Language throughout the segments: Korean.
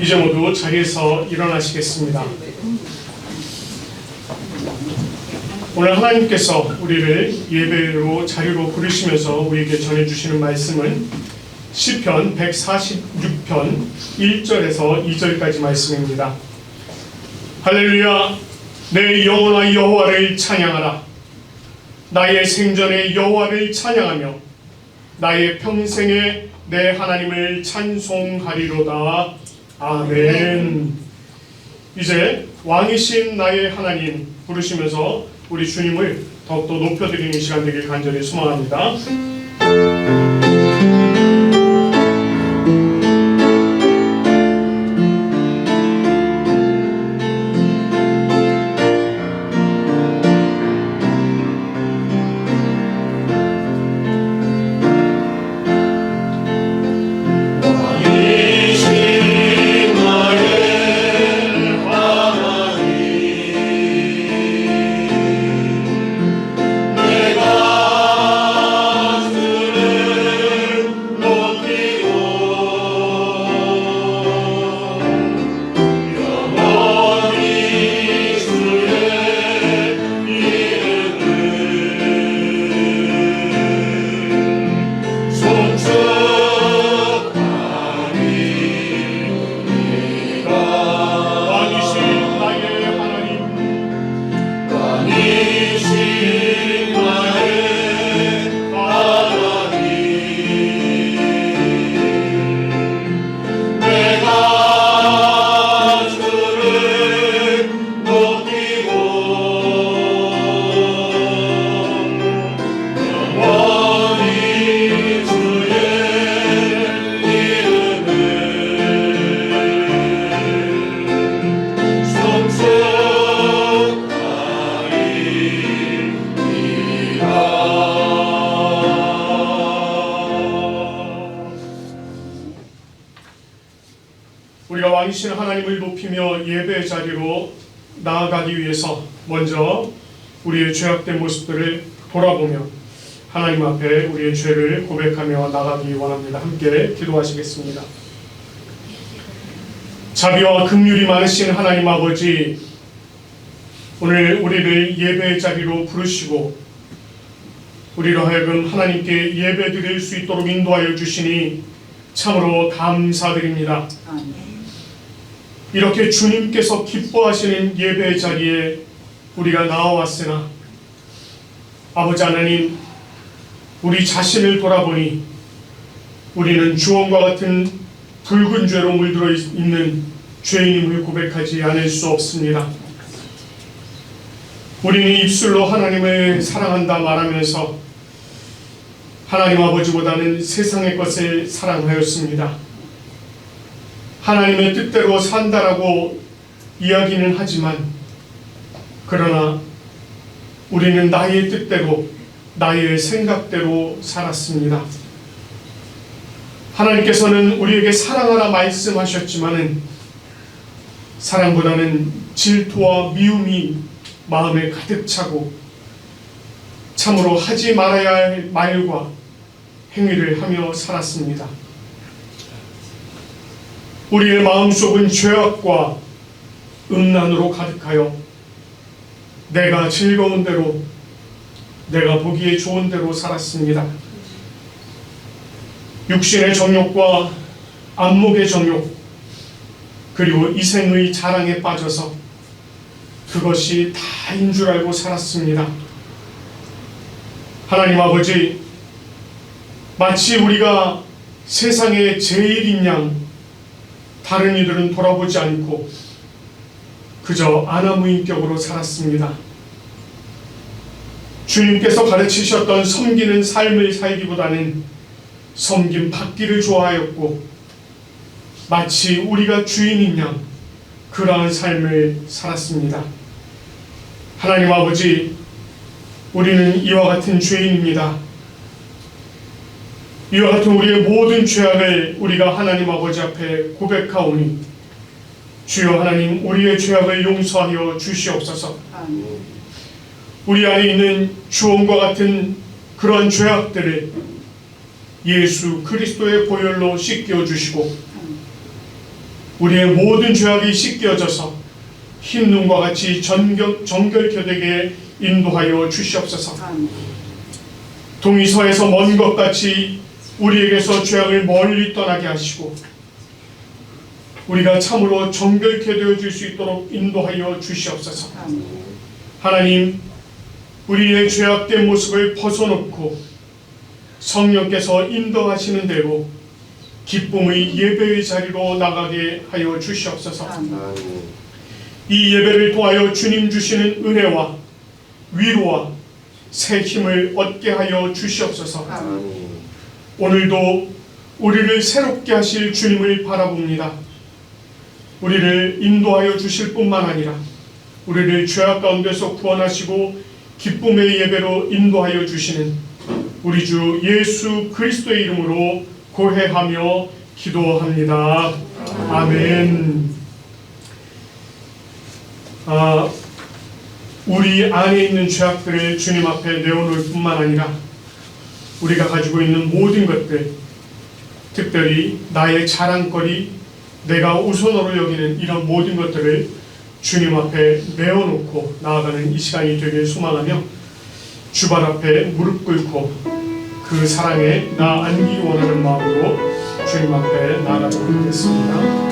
이제 모두 자리에서 일어나시겠습니다. 오늘 하나님께서 우리를 예배로 자리로 부르시면서 우리에게 전해주시는 말씀은 시편 146편 1절에서 2절까지 말씀입니다. 할렐루야. 내 영혼아 여호와를 찬양하라. 나의 생전에 여호와를 찬양하며 나의 평생에 내 하나님을 찬송하리로다. 아멘. 이제 왕이신 나의 하나님 부르시면서 우리 주님을 더욱더 높여드리는 시간 되길 간절히 소망합니다. 우리가 왕이신 하나님을 높이며 예배의 자리로 나아가기 위해서 먼저 우리의 죄악된 모습들을 돌아보며 하나님 앞에 우리의 죄를 고백하며 나가기 원합니다. 함께 기도하시겠습니다. 자비와 긍휼이 많으신 하나님 아버지, 오늘 우리를 예배의 자리로 부르시고 우리로 하여금 하나님께 예배드릴 수 있도록 인도하여 주시니 참으로 감사드립니다. 이렇게 주님께서 기뻐하시는 예배의 자리에 우리가 나와왔으나 아버지 하나님, 우리 자신을 돌아보니 우리는 주원과 같은 붉은 죄로 물들어 있는 죄인임을 고백하지 않을 수 없습니다. 우리는 입술로 하나님을 사랑한다 말하면서 하나님 아버지보다는 세상의 것을 사랑하였습니다. 하나님의 뜻대로 산다라고 이야기는 하지만 그러나 우리는 나의 뜻대로, 나의 생각대로 살았습니다. 하나님께서는 우리에게 사랑하라 말씀하셨지만은 사랑보다는 질투와 미움이 마음에 가득 차고 참으로 하지 말아야 할 말과 행위를 하며 살았습니다. 우리의 마음속은 죄악과 음란으로 가득하여 내가 즐거운 대로, 내가 보기에 좋은 대로 살았습니다. 육신의 정욕과 안목의 정욕, 그리고 이생의 자랑에 빠져서 그것이 다인 줄 알고 살았습니다. 하나님 아버지, 마치 우리가 세상의 제일인 양 다른 이들은 돌아보지 않고 그저 아나무인격으로 살았습니다. 주님께서 가르치셨던 섬기는 삶을 살기보다는 섬김 받기를 좋아하였고 마치 우리가 주인인 양 그러한 삶을 살았습니다. 하나님 아버지, 우리는 이와 같은 죄인입니다. 이와 같은 우리의 모든 죄악을 우리가 하나님 아버지 앞에 고백하오니 주여 하나님, 우리의 죄악을 용서하여 주시옵소서. 우리 안에 있는 주홍과 같은 그러한 죄악들을 예수 그리스도의 보혈로 씻겨 주시고 우리의 모든 죄악이 씻겨져서 흰 눈과 같이 정결케 되게 인도하여 주시옵소서. 동이 서에서 먼 것 같이 우리에게서 죄악을 멀리 떠나게 하시고 우리가 참으로 정결케 되어질 수 있도록 인도하여 주시옵소서. 하나님, 우리의 죄악된 모습을 벗어놓고 성령께서 인도하시는 대로 기쁨의 예배의 자리로 나가게 하여 주시옵소서. 이 예배를 통하여 주님 주시는 은혜와 위로와 새 힘을 얻게 하여 주시옵소서. 오늘도 우리를 새롭게 하실 주님을 바라봅니다. 우리를 인도하여 주실 뿐만 아니라 우리를 죄악 가운데서 구원하시고 기쁨의 예배로 인도하여 주시는 우리 주 예수 그리스도의 이름으로 고해하며 기도합니다. 아멘. 우리 안에 있는 죄악들을 주님 앞에 내어놓을 뿐만 아니라 우리가 가지고 있는 모든 것들, 특별히 나의 자랑거리, 내가 우선으로 여기는 이런 모든 것들을 주님 앞에 내어놓고 나아가는 이 시간이 되길 소망하며 주발 앞에 무릎 꿇고 그 사랑에 나앉기 원하는 마음으로 주님 앞에 나아가도록 하겠습니다.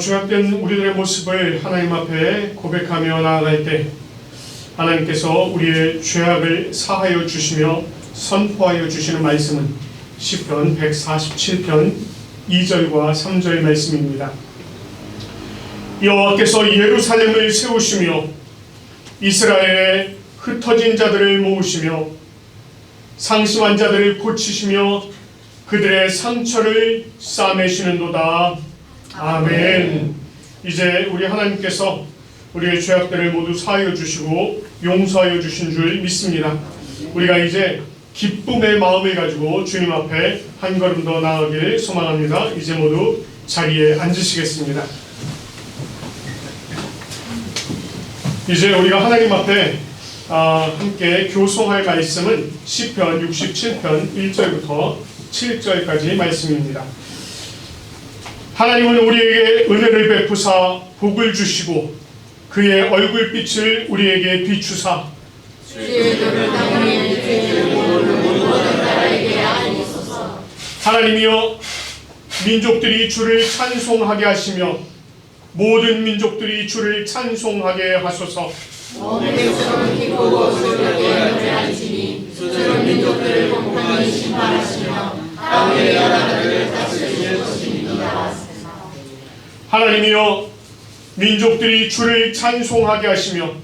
죄악된 우리들의 모습을 하나님 앞에 고백하며 나아갈 때 하나님께서 우리의 죄악을 사하여 주시며 선포하여 주시는 말씀은 시편 147편 2절과 3절의 말씀입니다. 여호와께서 예루살렘을 세우시며 이스라엘의 흩어진 자들을 모으시며 상심한 자들을 고치시며 그들의 상처를 싸매시는도다. 아멘. 이제 우리 하나님께서 우리의 죄악들을 모두 사하여 주시고 용서하여 주신 줄 믿습니다. 우리가 이제 기쁨의 마음을 가지고 주님 앞에 한 걸음 더 나아가길 소망합니다. 이제 모두 자리에 앉으시겠습니다. 이제 우리가 하나님 앞에 함께 교송할 말씀은 시편 67편 1절부터 7절까지 말씀입니다. 하나님은 우리에게 은혜를 베푸사 복을 주시고 그의 얼굴빛을 우리에게 비추사 하나님이여 민족들이 주를 찬송하게 하시며 모든 민족들이 주를 찬송하게 하소서. 온 백성은 기쁘고 즐겁게 노래하시니 주는 민족들을 공평히 심판하시며 땅의 나라들을 다스리실 것입니다. 하나님이여 민족들이 주를 찬송하게 하시며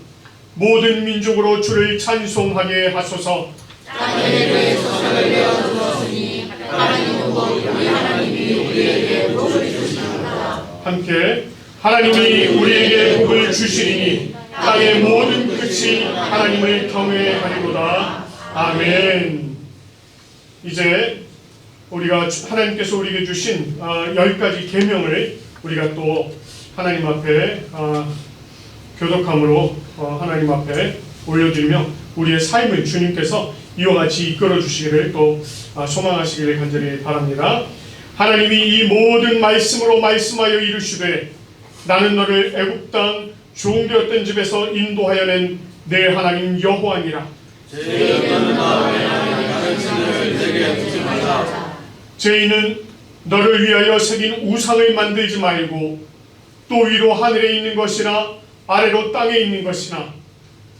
모든 민족으로 주를 찬송하게 하소서. 땅에 대해서 선을 베어 주었으니 하나님은 곧 우리 하나님이 우리에게 복을 주시리로다. 함께 하나님이 우리에게 복을 주시리니 땅의 모든 끝이 하나님을 경외하리로다. 아멘. 이제 우리가 하나님께서 우리에게 주신 10가지 계명을 우리가 또 하나님 앞에 교독함으로 하나님 앞에 올려드리며 우리의 삶을 주님께서 이와 같이 이끌어 주시기를 또 소망하시기를 간절히 바랍니다. 하나님이 이 모든 말씀으로 말씀하여 이르시되 나는 너를 애굽 땅 종되었던 집에서 인도하여 낸 내 하나님 여호와니라. 죄인은 너를 위하여 새긴 우상을 만들지 말고 또 위로 하늘에 있는 것이나 아래로 땅에 있는 것이나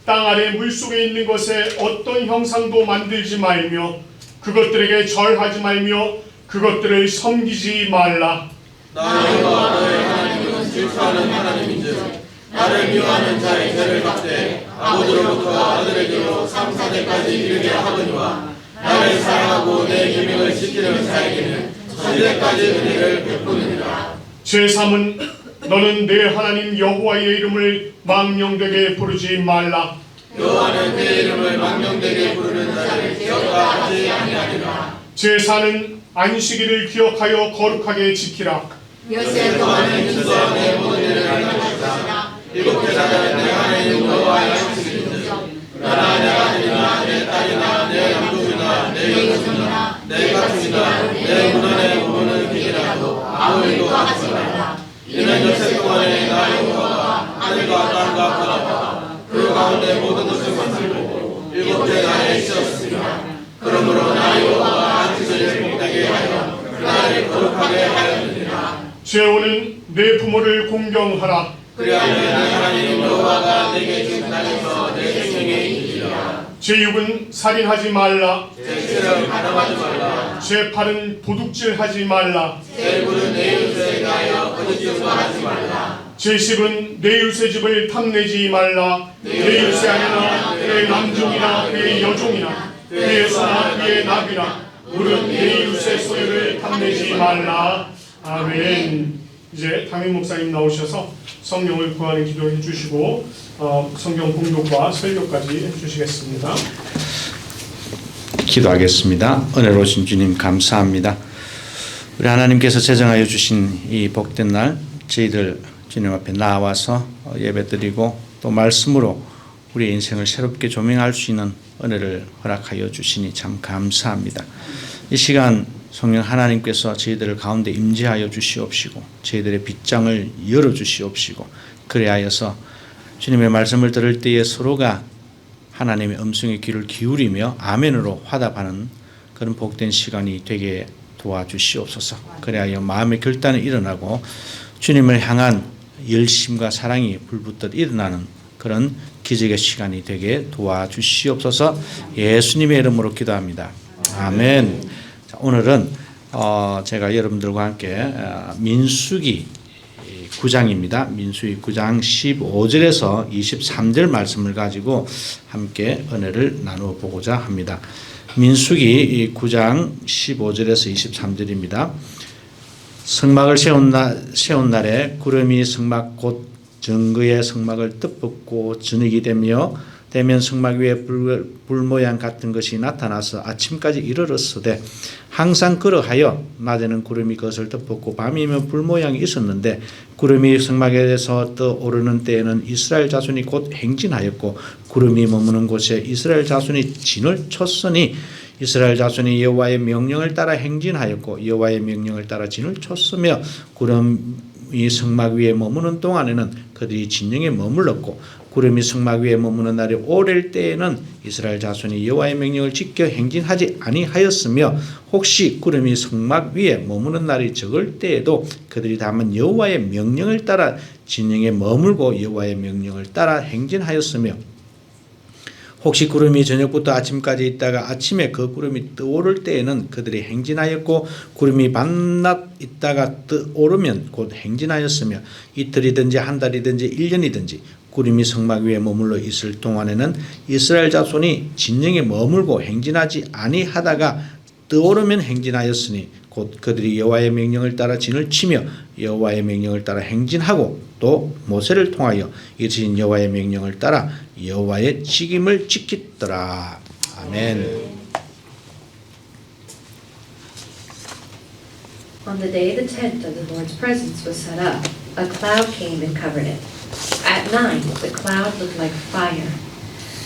땅 아래 물속에 있는 것에 어떤 형상도 만들지 말며 그것들에게 절하지 말며 그것들을 섬기지 말라. 나 여호와 너의 하나님은 질투하는 하나님인즉 나를 미워하는 자의 죄를 갚되 아버지로부터 아들에게로 3, 4대까지 이르게 하거니와 나를 사랑하고 내 계명을 지키는 자에게는 천대까지 은혜를 베푸느니라. 제3은 너는 내 하나님 여호와의 이름을 망령되게 부르지 말라. 여호와는 내 이름을 망령되게 부르는 자를 기억하지 아니하리라. 제4는 안식일을 기억하여 거룩하게 지키라. 몇세 동안은 주서 내 모든 일을 할 것이다. 일곱째 날은 내 하나님 여호와의 안식일인즉 나나 내 아들이나 내 딸이나 내 양족이나 내 여종이나 내 가축이나 내 문안에 오르는 기이라도 아무 일도 하지 말라. 이는 엿새 동안에 나 여호와가 하늘과 땅과 바다와 그 가운데 모든 것을 만들고 일곱째 날에 쉬었으리라. 그러므로 나 여호와가 안식일을 복되게 하여 그날을 거룩하게 하였느니라. 제5는 내 부모를 공경하라. 그리하면 내 하나님 여호와가 내게 준 땅에서 내 생명에 이르리라. 제6은 살인하지 말라. 제7은 가늠하지 말라. 제8은 도둑질하지 말라. 제9는 내 이웃에 대하여 거짓 증거하지 말라. 제10은 내 이웃의 집을 탐내지 말라. 내 이웃의 아내나 그의 남종이나 그의 여종이나 그의 소나 그의 나귀나 무릇 내 이웃의 소유를 탐내지 말라. 아멘. 이제 담임 목사님 나오셔서 성령을 구하는 기도해 주시고 성경 공독과 설교까지 해주시겠습니다. 기도하겠습니다. 은혜로우신 주님 감사합니다. 우리 하나님께서 제정하여 주신 이 복된 날 저희들 주님 앞에 나와서 예배드리고 또 말씀으로 우리의 인생을 새롭게 조명할 수 있는 은혜를 허락하여 주시니 참 감사합니다. 이 시간 성령 하나님께서 저희들 가운데 임재하여 주시옵시고 저희들의 빗장을 열어 주시옵시고 그리하여서 주님의 말씀을 들을 때에 서로가 하나님의 음성에 귀를 기울이며 아멘으로 화답하는 그런 복된 시간이 되게 도와주시옵소서. 그리하여 마음의 결단이 일어나고 주님을 향한 열심과 사랑이 불붙듯 일어나는 그런 기적의 시간이 되게 도와주시옵소서. 예수님의 이름으로 기도합니다. 아멘. 자, 오늘은 제가 여러분들과 함께 민수기 9장입니다. 민수기 9장 15절에서 23절 말씀을 가지고 함께 은혜를 나누어 보고자 합니다. 민수기 9장 15절에서 23절입니다. 성막을 세운 날에 구름이 성막 곧 정그의 성막을 덮었고 저녁이 되면 성막 위에 불 모양 같은 것이 나타나서 아침까지 이르렀으되 항상 그러하여 낮에는 구름이 그것을 덮었고 밤이면 불 모양이 있었는데 구름이 성막에서 떠오르는 때에는 이스라엘 자손이 곧 행진하였고 구름이 머무는 곳에 이스라엘 자손이 진을 쳤으니 이스라엘 자손이 여호와의 명령을 따라 행진하였고 여호와의 명령을 따라 진을 쳤으며 구름이 성막 위에 머무는 동안에는 그들이 진영에 머물렀고 구름이 성막 위에 머무는 날이 오랠 때에는 이스라엘 자손이 여호와의 명령을 지켜 행진하지 아니하였으며 혹시 구름이 성막 위에 머무는 날이 적을 때에도 그들이 다만 여호와의 명령을 따라 진영에 머물고 여호와의 명령을 따라 행진하였으며 혹시 구름이 저녁부터 아침까지 있다가 아침에 그 구름이 떠오를 때에는 그들이 행진하였고 구름이 밤낮 있다가 떠오르면 곧 행진하였으며 이틀이든지 한 달이든지 1년이든지 구름이 성막 위에 머물러 있을 동안에는 이스라엘 자손이 진영에 머물고 행진하지 아니하다가 떠오르면 행진하였으니 곧 그들이 여호와의 명령을 따라 진을 치며 여호와의 명령을 따라 행진하고 또 모세를 통하여 이르신 여호와의 명령을 따라 여호와의 직임을 지켰더라. 아멘. On the day the tent of the Lord's presence was set up, a cloud came and covered it. At night, the cloud looked like fire.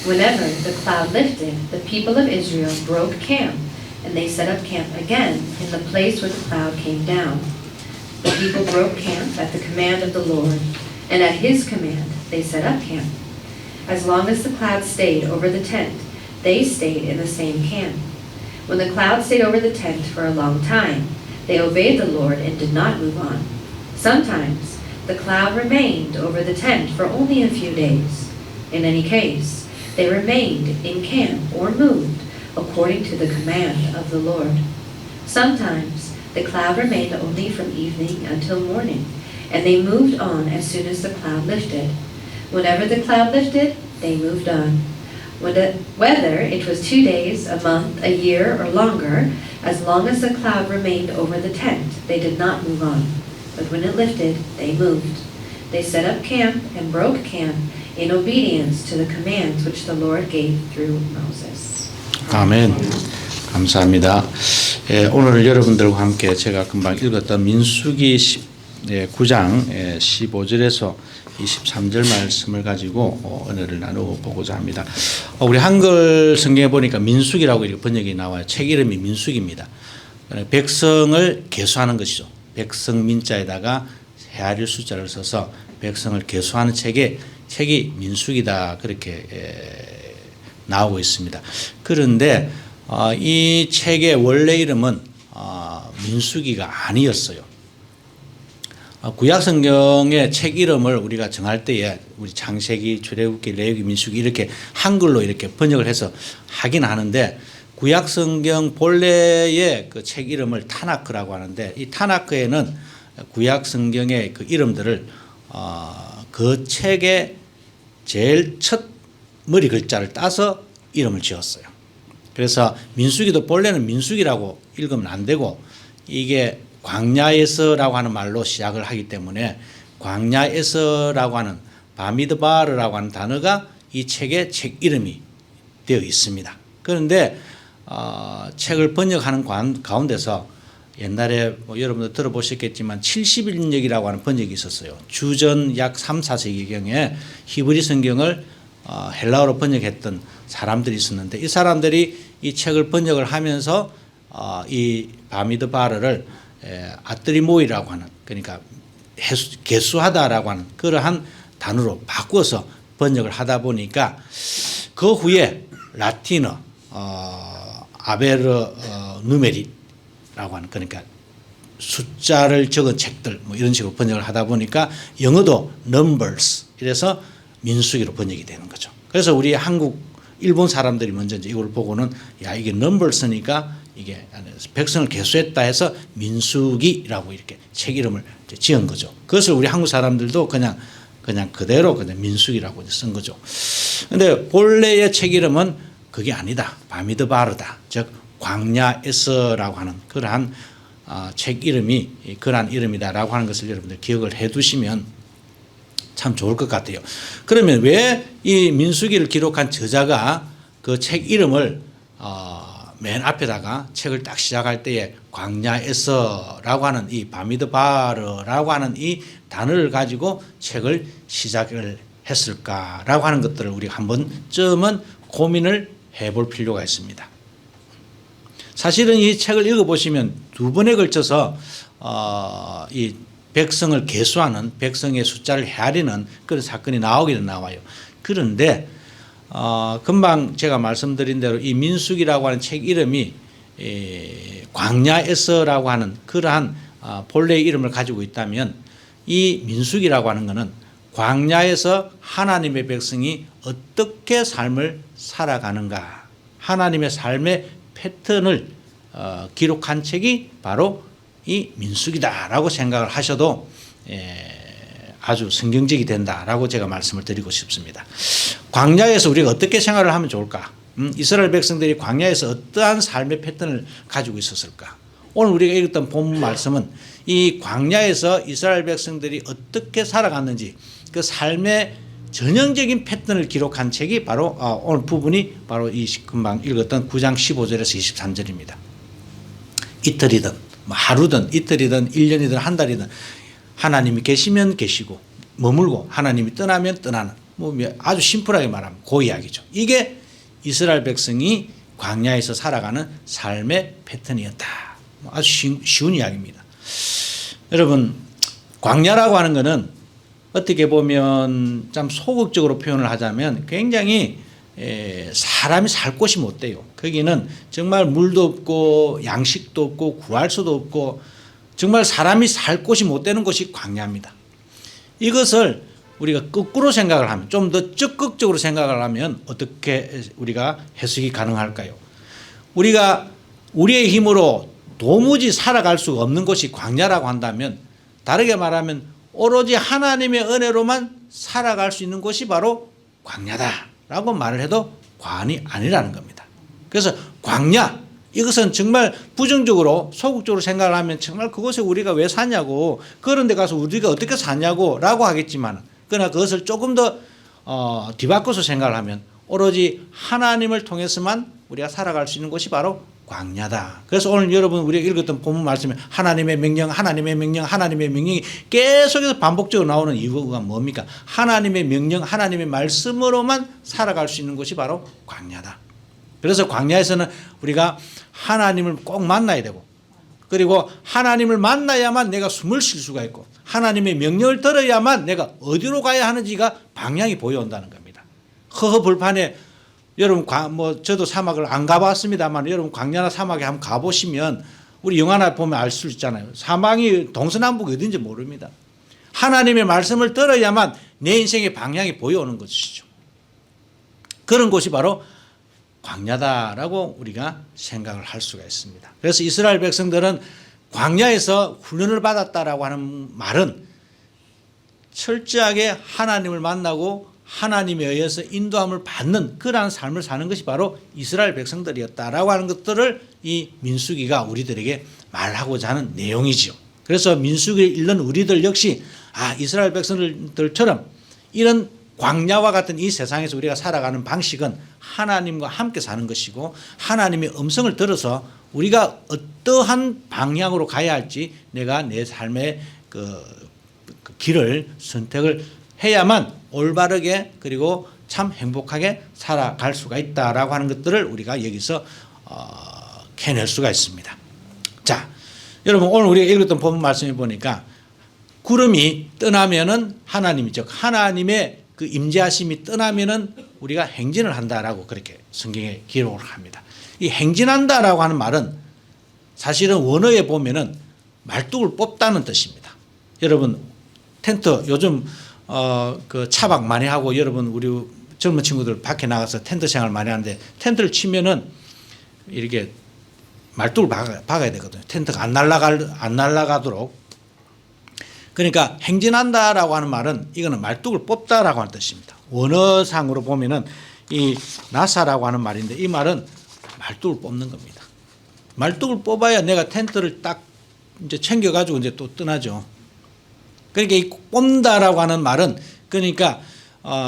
Whenever the cloud lifted, the people of Israel broke camp, and they set up camp again in the place where the cloud came down. The people broke camp at the command of the Lord, and at his command they set up camp. As long as the cloud stayed over the tent, they stayed in the same camp. When the cloud stayed over the tent for a long time, they obeyed the Lord and did not move on. Sometimes the cloud remained over the tent for only a few days. In any case, they remained in camp or moved according to the command of the Lord. Sometimes the cloud remained only from evening until morning, and they moved on as soon as the cloud lifted. Whenever the cloud lifted, they moved on. Whether it was 2 days, a month, a year, or longer, as long as the cloud remained over the tent, they did not move on. But when it lifted, they moved. They set up camp and broke camp in obedience to the commands which the Lord gave through Moses. 아멘. 감사합니다. 오늘 여러분들과 함께 제가 금방 읽었던 민수기 9장 15절에서 23절 말씀을 가지고 은혜를 나누어 보고자 합니다. 우리 한글 성경에 보니까 민수기라고 이렇게 번역이 나와요. 책 이름이 민수기입니다. 백성을 계수하는 것이죠. 백성 민자에다가 헤아릴 숫자를 써서 백성을 계수하는 책이 민수기다 그렇게 나오고 있습니다. 그런데 이 책의 원래 이름은 민수기가 아니었어요. 구약 성경의 책 이름을 우리가 정할 때에 우리 창세기, 출애굽기, 레위기, 민수기 이렇게 한글로 이렇게 번역을 해서 하긴 하는데 구약 성경 본래의 그 책 이름을 타나크라고 하는데 이 타나크에는 구약 성경의 그 이름들을 그 책의 제일 첫 머리 글자를 따서 이름을 지었어요. 그래서 민수기도 본래는 민수기라고 읽으면 안 되고 이게 광야에서라고 하는 말로 시작을 하기 때문에 광야에서라고 하는 바미드바르라고 하는 단어가 이 책의 책 이름이 되어 있습니다. 그런데 책을 번역하는 가운데서 옛날에 여러분들 들어보셨겠지만 70인역이라고 하는 번역이 있었어요. 주전 약 3, 4세기경에 히브리 성경을 헬라어로 번역했던 사람들이 있었는데 이 사람들이 이 책을 번역을 하면서 이 바미드바르를 아트리모이라고 하는 그러니까 개수하다라고 하는 그러한 단어로 바꿔서 번역을 하다 보니까 그 후에 라틴어 아베르 누메리라고 하는 그러니까 숫자를 적은 책들 뭐 이런 식으로 번역을 하다 보니까 영어도 numbers 이래서 민수기로 번역이 되는 거죠. 그래서 우리 한국 일본 사람들이 먼저 이제 이걸 보고는 야 이게 numbers니까 이게 백성을 계수했다 해서 민수기라고 이렇게 책 이름을 지은 거죠. 그것을 우리 한국 사람들도 그냥 그대로 그냥 민수기라고 쓴 거죠. 근데 본래의 책 이름은 그게 아니다. 바미드바르다. 즉 광야에서라고 하는 그러한 책 이름이 그러한 이름이다라고 하는 것을 여러분들 기억을 해 두시면 참 좋을 것 같아요. 그러면 왜 이 민수기를 기록한 저자가 그 책 이름을 맨 앞에다가 책을 딱 시작할 때에 광야에서라고 하는 이 바미드바르라고 하는 이 단어를 가지고 책을 시작을 했을까라고 하는 것들을 우리가 한 번쯤은 고민을 해볼 필요가 있습니다. 사실은 이 책을 읽어보시면 두 번에 걸쳐서 이 백성을 계수하는 백성의 숫자를 헤아리는 그런 사건이 나오기는 나와요. 그런데 금방 제가 말씀드린 대로 이 민수기라고 하는 책 이름이 광야에서라고 하는 그러한 본래의 이름을 가지고 있다면 이 민수기라고 하는 것은 광야에서 하나님의 백성이 어떻게 삶을 살아가는가 하나님의 삶의 패턴을 기록한 책이 바로 이 민수기다라고 생각을 하셔도 아주 성경적이 된다라고 제가 말씀을 드리고 싶습니다. 광야에서 우리가 어떻게 생활을 하면 좋을까? 이스라엘 백성들이 광야에서 어떠한 삶의 패턴을 가지고 있었을까? 오늘 우리가 읽었던 본문 말씀은 이 광야에서 이스라엘 백성들이 어떻게 살아갔는지 그 삶의 전형적인 패턴을 기록한 책이 바로 오늘 부분이 바로 이 금방 읽었던 9장 15절에서 23절입니다. 이틀이든 하루든 이틀이든 1년이든 한 달이든 하나님이 계시면 계시고 머물고 하나님이 떠나면 떠나는 아주 심플하게 말하면 그 이야기죠. 이게 이스라엘 백성이 광야에서 살아가는 삶의 패턴이었다. 아주 쉬운 이야기입니다. 여러분 광야라고 하는 것은 어떻게 보면 좀 소극적으로 표현을 하자면 굉장히 사람이 살 곳이 못 돼요. 거기는 정말 물도 없고 양식도 없고 구할 수도 없고 정말 사람이 살 곳이 못 되는 곳이 광야입니다. 이것을 우리가 거꾸로 생각을 하면 좀 더 적극적으로 생각을 하면 어떻게 우리가 해석이 가능할까요? 우리가 우리의 힘으로 도무지 살아갈 수가 없는 곳이 광야라고 한다면 다르게 말하면 오로지 하나님의 은혜로만 살아갈 수 있는 곳이 바로 광야다라고 말을 해도 과언이 아니라는 겁니다. 그래서 광야 이것은 정말 부정적으로 소극적으로 생각을 하면 정말 그곳에 우리가 왜 사냐고 그런 데 가서 우리가 어떻게 사냐고 라고 하겠지만 그러나 그것을 조금 더 뒤바꿔서 생각을 하면 오로지 하나님을 통해서만 우리가 살아갈 수 있는 곳이 바로 광야다. 그래서 오늘 여러분 우리가 읽었던 본문 말씀에 하나님의 명령 하나님의 명령 하나님의 명령이 계속해서 반복적으로 나오는 이유가 뭡니까? 하나님의 명령 하나님의 말씀으로만 살아갈 수 있는 곳이 바로 광야다. 그래서 광야에서는 우리가 하나님을 꼭 만나야 되고 그리고 하나님을 만나야만 내가 숨을 쉴 수가 있고 하나님의 명령을 들어야만 내가 어디로 가야 하는지가 방향이 보여온다는 겁니다. 허허벌판에 여러분 저도 사막을 안 가봤습니다만 여러분 광야나 사막에 한번 가보시면 우리 영화나 보면 알 수 있잖아요. 사막이 동서남북 어딘지 모릅니다. 하나님의 말씀을 들어야만 내 인생의 방향이 보여오는 것이죠. 그런 곳이 바로 광야다라고 우리가 생각을 할 수가 있습니다. 그래서 이스라엘 백성들은 광야에서 훈련을 받았다라고 하는 말은 철저하게 하나님을 만나고 하나님에 의해서 인도함을 받는 그러한 삶을 사는 것이 바로 이스라엘 백성들이었다라고 하는 것들을 이 민수기가 우리들에게 말하고자 하는 내용이지요. 그래서 민수기를 읽는 우리들 역시 이스라엘 백성들처럼 이런 광야와 같은 이 세상에서 우리가 살아가는 방식은 하나님과 함께 사는 것이고 하나님의 음성을 들어서 우리가 어떠한 방향으로 가야 할지 내가 내 삶의 그 길을 선택을 해야만 올바르게 그리고 참 행복하게 살아갈 수가 있다라고 하는 것들을 우리가 여기서 캐낼 수가 있습니다. 자, 여러분 오늘 우리가 읽었던 본문 말씀해 보니까 구름이 떠나면은 하나님이 즉 하나님의 그 임재하심이 떠나면은 우리가 행진을 한다라고 그렇게 성경에 기록을 합니다. 이 행진한다라고 하는 말은 사실은 원어에 보면은 말뚝을 뽑다는 뜻입니다. 여러분 텐트 요즘 그 차박 많이 하고 여러분 우리 젊은 친구들 밖에 나가서 텐트 생활 많이 하는데 텐트를 치면은 이렇게 말뚝을 박아야 되거든요. 텐트가 안 날아가도록. 그러니까 행진한다라고 하는 말은 이거는 말뚝을 뽑다라고 하는 뜻입니다. 원어상으로 보면은 이 나사라고 하는 말인데 이 말은 말뚝을 뽑는 겁니다. 말뚝을 뽑아야 내가 텐트를 딱 이제 챙겨가지고 이제 또 떠나죠. 그러니까 이 뽑는다라고 하는 말은 그러니까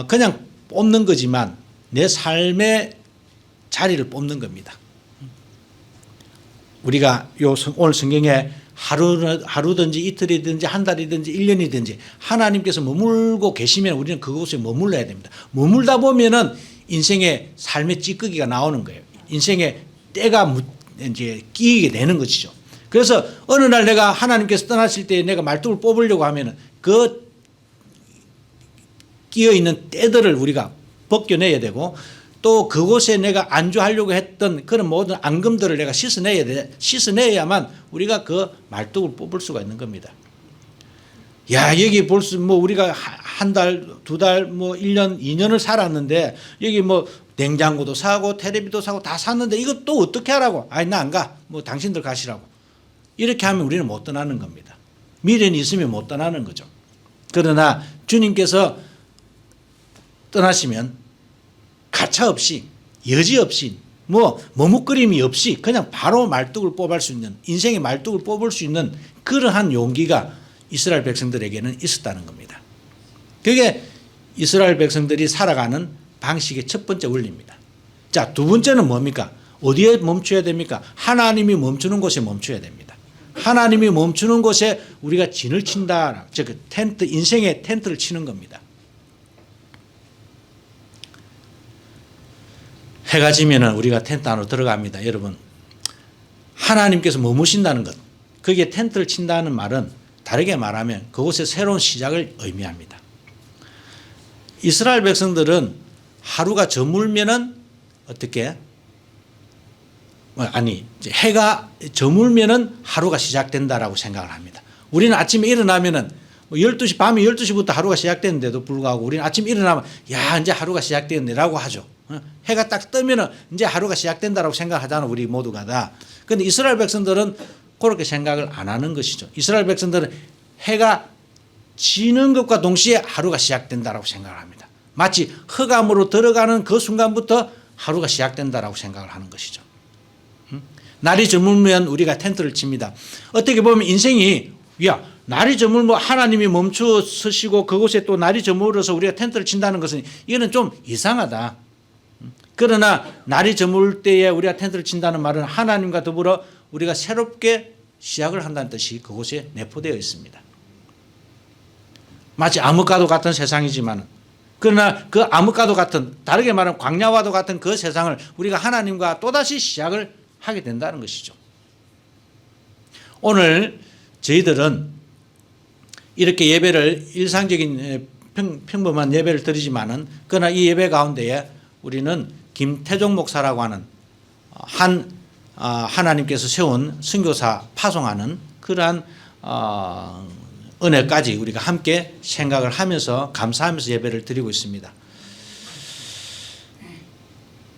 그냥 뽑는 거지만 내 삶의 자리를 뽑는 겁니다. 우리가 오늘 성경에 하루든지 이틀이든지 한 달이든지 1년이든지 하나님께서 머물고 계시면 우리는 그곳에 머물러야 됩니다. 머물다 보면은 인생의 삶의 찌꺼기가 나오는 거예요. 인생의 때가 이제 끼게 되는 것이죠. 그래서 어느 날 내가 하나님께서 떠나실 때 내가 말뚝을 뽑으려고 하면은 그 끼어 있는 때들을 우리가 벗겨내야 되고 또 그곳에 내가 안주하려고 했던 그런 모든 앙금들을 내가 씻어내야만 우리가 그 말뚝을 뽑을 수가 있는 겁니다. 야, 여기 벌써 뭐 우리가 한 달, 두 달, 뭐 1년, 2년을 살았는데 여기 뭐 냉장고도 사고 텔레비도 사고 다 샀는데 이거 또 어떻게 하라고? 아니, 나 안 가. 뭐 당신들 가시라고. 이렇게 하면 우리는 못 떠나는 겁니다. 미련이 있으면 못 떠나는 거죠. 그러나 주님께서 떠나시면 가차 없이 여지 없이 뭐 머뭇거림이 없이 그냥 바로 말뚝을 뽑을 수 있는 인생의 말뚝을 뽑을 수 있는 그러한 용기가 이스라엘 백성들에게는 있었다는 겁니다. 그게 이스라엘 백성들이 살아가는 방식의 첫 번째 원리입니다. 자, 두 번째는 뭡니까? 어디에 멈춰야 됩니까? 하나님이 멈추는 곳에 멈춰야 됩니다. 하나님이 멈추는 곳에 우리가 진을 친다. 즉 텐트, 인생의 텐트를 치는 겁니다. 해가 지면은 우리가 텐트 안으로 들어갑니다. 여러분, 하나님께서 머무신다는 것, 거기에 텐트를 친다는 말은 다르게 말하면 그곳에 새로운 시작을 의미합니다. 이스라엘 백성들은 하루가 저물면은 어떻게? 아니, 해가 저물면은 하루가 시작된다라고 생각을 합니다. 우리는 아침에 일어나면은 12시, 밤에 12시부터 하루가 시작되는데도 불구하고 우리는 아침에 일어나면 야, 이제 하루가 시작되었네라고 하죠. 해가 딱 뜨면은 이제 하루가 시작된다라고 생각하잖아, 우리 모두가 다. 그런데 이스라엘 백성들은 그렇게 생각을 안 하는 것이죠. 이스라엘 백성들은 해가 지는 것과 동시에 하루가 시작된다라고 생각을 합니다. 마치 흑암으로 들어가는 그 순간부터 하루가 시작된다라고 생각을 하는 것이죠. 날이 저물면 우리가 텐트를 칩니다. 어떻게 보면 인생이 야, 날이 저물면 하나님이 멈춰 서시고 그곳에 또 날이 저물어서 우리가 텐트를 친다는 것은 이거는 좀 이상하다. 그러나 날이 저물 때에 우리가 텐트를 친다는 말은 하나님과 더불어 우리가 새롭게 시작을 한다는 뜻이 그곳에 내포되어 있습니다. 마치 암흑과도 같은 세상이지만 그러나 그 암흑과도 같은, 다르게 말하면 광야와도 같은 그 세상을 우리가 하나님과 또다시 시작을 하게 된다는 것이죠. 오늘 저희들은 이렇게 예배를 일상적인 평범한 예배를 드리지만은 그러나 이 예배 가운데에 우리는 김태종 목사라고 하는 하나님께서 세운 선교사 파송하는 그러한 은혜까지 우리가 함께 생각을 하면서 감사하면서 예배를 드리고 있습니다.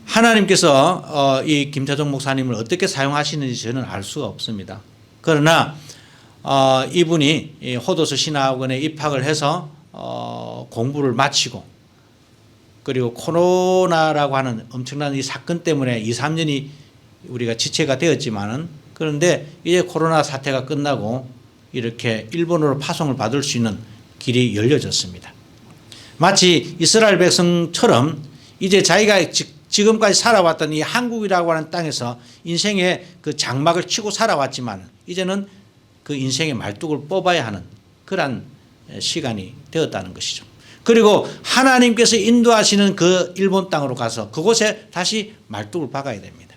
하나님께서 이 김태종 목사님을 어떻게 사용하시는지 저는 알 수가 없습니다. 그러나 이분이 호도서 신학원에 입학을 해서 공부를 마치고 그리고 코로나라고 하는 엄청난 이 사건 때문에 2, 3년이 우리가 지체가 되었지만은 그런데 이제 코로나 사태가 끝나고 이렇게 일본으로 파송을 받을 수 있는 길이 열려졌습니다. 마치 이스라엘 백성처럼 이제 자기가 지금까지 살아왔던 이 한국이라고 하는 땅에서 인생의 그 장막을 치고 살아왔지만 이제는 그 인생의 말뚝을 뽑아야 하는 그러한 시간이 되었다는 것이죠. 그리고 하나님께서 인도하시는 그 일본 땅으로 가서 그곳에 다시 말뚝을 박아야 됩니다.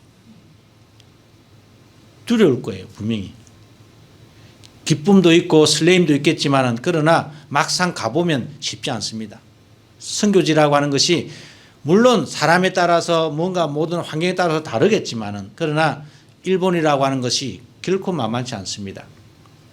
두려울 거예요, 분명히. 기쁨도 있고 설레임도 있겠지만 그러나 막상 가보면 쉽지 않습니다. 선교지라고 하는 것이 물론 사람에 따라서 뭔가 모든 환경에 따라서 다르겠지만 그러나 일본이라고 하는 것이 결코 만만치 않습니다.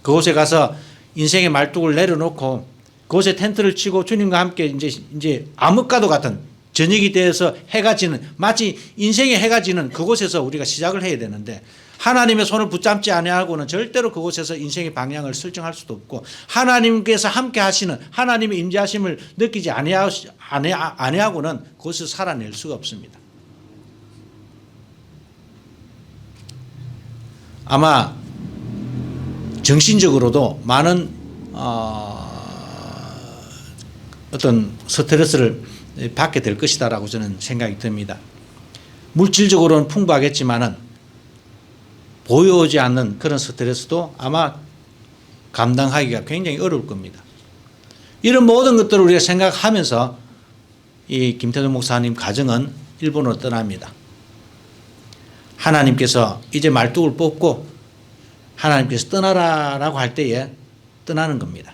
그곳에 가서 인생의 말뚝을 내려놓고 그곳에 텐트를 치고 주님과 함께 이제 암흑과도 같은 저녁이 되어서 해가 지는 마치 인생의 해가 지는 그곳에서 우리가 시작을 해야 되는데 하나님의 손을 붙잡지 아니하고는 절대로 그곳에서 인생의 방향을 설정할 수도 없고, 하나님께서 함께 하시는 하나님의 임재하심을 느끼지 아니하고는 그곳에서 살아낼 수가 없습니다. 아마 정신적으로도 많은 어떤 스트레스를 받게 될 것이다라고 저는 생각이 듭니다. 물질적으로는 풍부하겠지만은 보여오지 않는 그런 스트레스도 아마 감당하기가 굉장히 어려울 겁니다. 이런 모든 것들을 우리가 생각하면서 이 김태종 목사님 가정은 일본으로 떠납니다. 하나님께서 이제 말뚝을 뽑고 하나님께서 떠나라라고 할 때에 떠나는 겁니다.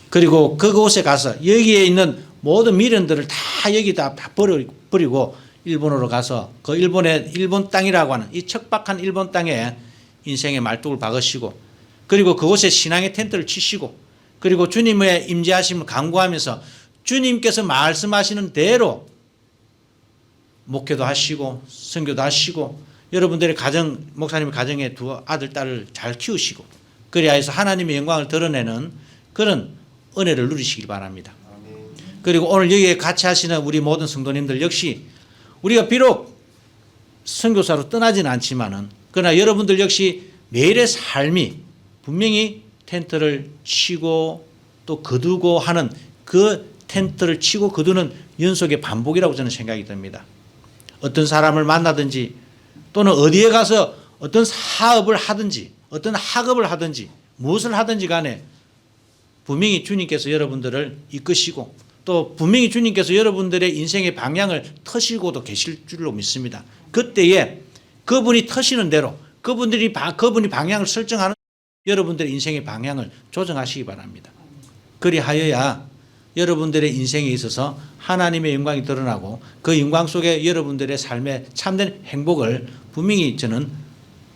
그리고 그곳에 가서 여기에 있는 모든 미련들을 다 여기다 버리고 일본으로 가서 그 일본 땅이라고 하는 이 척박한 일본 땅에 인생의 말뚝을 박으시고, 그리고 그곳에 신앙의 텐트를 치시고, 그리고 주님의 임재하심을 간구하면서 주님께서 말씀하시는 대로 목회도 하시고 선교도 하시고, 여러분들의 가정, 목사님의 가정에 두 아들 딸을 잘 키우시고, 그래야 해서 하나님의 영광을 드러내는 그런 은혜를 누리시길 바랍니다. 그리고 오늘 여기에 같이 하시는 우리 모든 성도님들 역시 우리가 비록 선교사로 떠나지는 않지만은, 그러나 여러분들 역시 매일의 삶이 분명히 텐트를 치고 또 거두고 하는 그 텐트를 치고 거두는 연속의 반복이라고 저는 생각이 듭니다. 어떤 사람을 만나든지 또는 어디에 가서 어떤 사업을 하든지 어떤 학업을 하든지 무엇을 하든지 간에 분명히 주님께서 여러분들을 이끄시고, 또 분명히 주님께서 여러분들의 인생의 방향을 터시고도 계실 줄로 믿습니다. 그때에 그분이 터시는 대로 그분이 방향을 설정하는 여러분들의 인생의 방향을 조정하시기 바랍니다. 그리하여야 여러분들의 인생에 있어서 하나님의 영광이 드러나고 그 영광 속에 여러분들의 삶의 참된 행복을 분명히 저는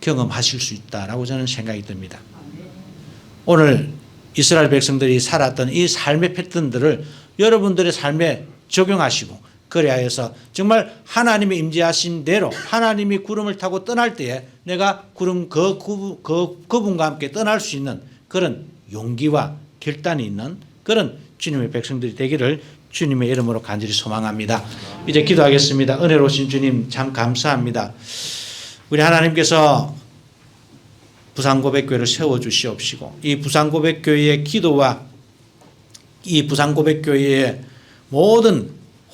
경험하실 수 있다라고 저는 생각이 듭니다. 오늘 이스라엘 백성들이 살았던 이 삶의 패턴들을 여러분들의 삶에 적용하시고, 그래야해서 정말 하나님의 임재하신 대로 하나님이 구름을 타고 떠날 때에 내가 그분과 함께 떠날 수 있는 그런 용기와 결단이 있는 그런 주님의 백성들이 되기를 주님의 이름으로 간절히 소망합니다. 이제 기도하겠습니다. 은혜로우신 주님 참 감사합니다. 우리 하나님께서 부산고백교회를 세워주시옵시고, 이 부산고백교회의 기도와 이 부산고백교회의 모든